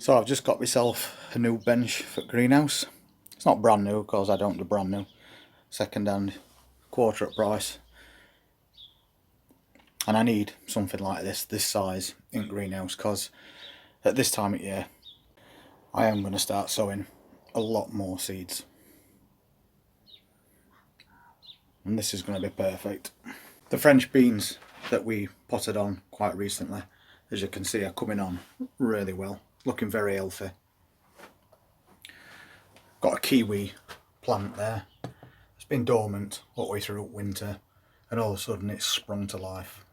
So I've just got myself a new bench for greenhouse. It's not brand new because I don't do brand new. Second hand, quarter at price. And I need something like this size in greenhouse, because at this time of year I am going to start sowing a lot more seeds. And this is going to be perfect. The French beans that we potted on quite recently, as you can see, are coming on really well, looking very healthy. Got a kiwi plant there. It's been dormant all the way through winter, and all of a sudden it's sprung to life.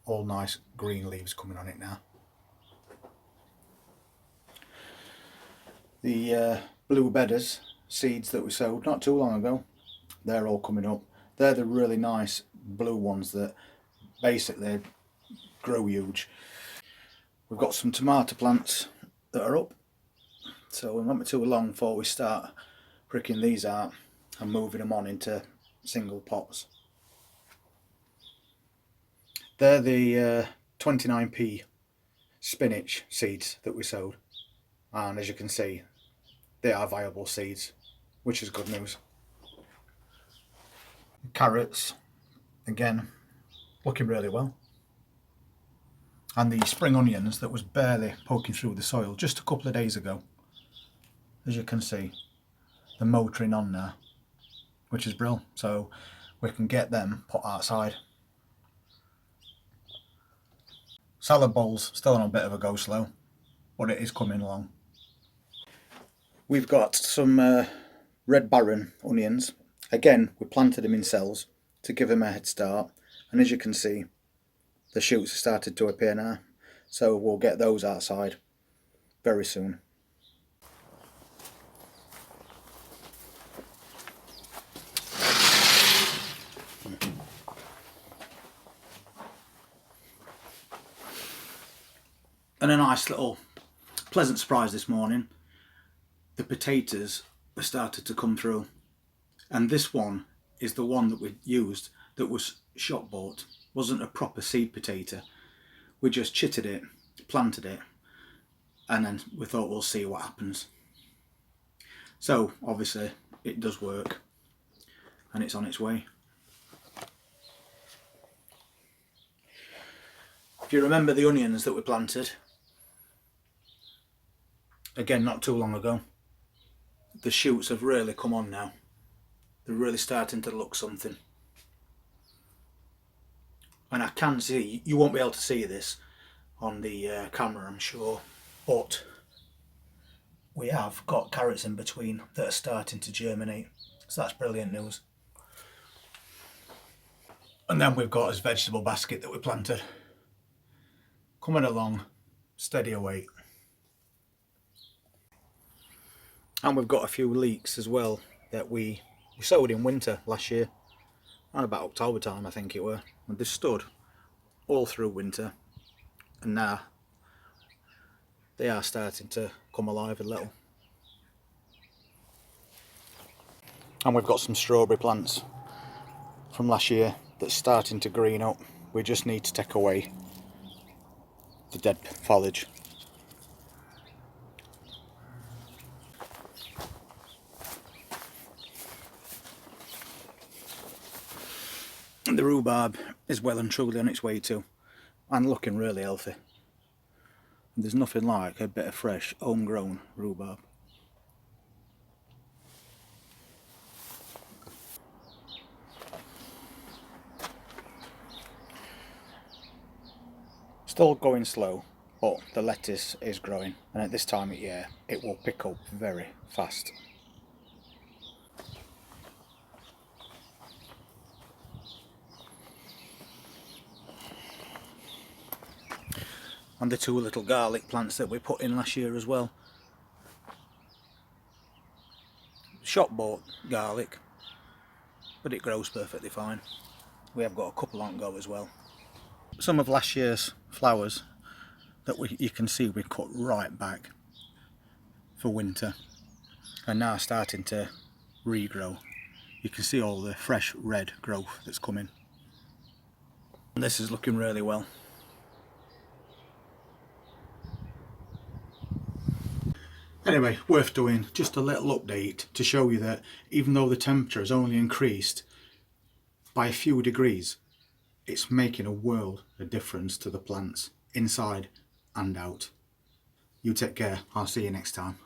All nice green leaves coming on it now. The blue bedders seeds that we sowed not too long ago, they're all coming up. They're the really nice blue ones that basically grow huge. We've got some tomato plants that are up, so it won't be too long before we start pricking these out and moving them on into single pots. They're the 29p spinach seeds that we sowed, and as you can see, they are viable seeds, which is good news. Carrots, again, looking really well. And the spring onions that was barely poking through the soil just a couple of days ago, as you can see, they're motoring on now, which is brilliant. So we can get them put outside. Salad bowls still on a bit of a go slow, but it is coming along. We've got some red baron onions. Again, we planted them in cells to give them a head start, and as you can see, the shoots have started to appear now, so we'll get those outside very soon. And a nice little pleasant surprise this morning, the potatoes have started to come through, and this one is the one that we used that was shop bought. Wasn't a proper seed potato. We just chitted it, planted it, and then we thought we'll see what happens. So obviously it does work, and it's on its way. If you remember the onions that we planted, again not too long ago, the shoots have really come on now. They're really starting to look something. And I can see, you won't be able to see this on the camera I'm sure, but we have got carrots in between that are starting to germinate, so that's brilliant news. And then we've got this vegetable basket that we planted, coming along steady away. And we've got a few leeks as well that we sowed in winter last year, around about October time I think it were, and they stood all through winter, and now they are starting to come alive a little. And we've got some strawberry plants from last year that's starting to green up. We just need to take away the dead foliage. And the rhubarb is well and truly on its way too, and looking really healthy. And there's nothing like a bit of fresh, homegrown rhubarb. Still going slow, but the lettuce is growing, and at this time of year it will pick up very fast. And the two little garlic plants that we put in last year as well. Shop bought garlic, but it grows perfectly fine. We have got a couple on go as well. Some of last year's flowers that you can see we cut right back for winter are now starting to regrow. You can see all the fresh red growth that's coming. And this is looking really well. Anyway, worth doing. Just a little update to show you that even though the temperature has only increased by a few degrees, it's making a world of difference to the plants inside and out. You take care. I'll see you next time.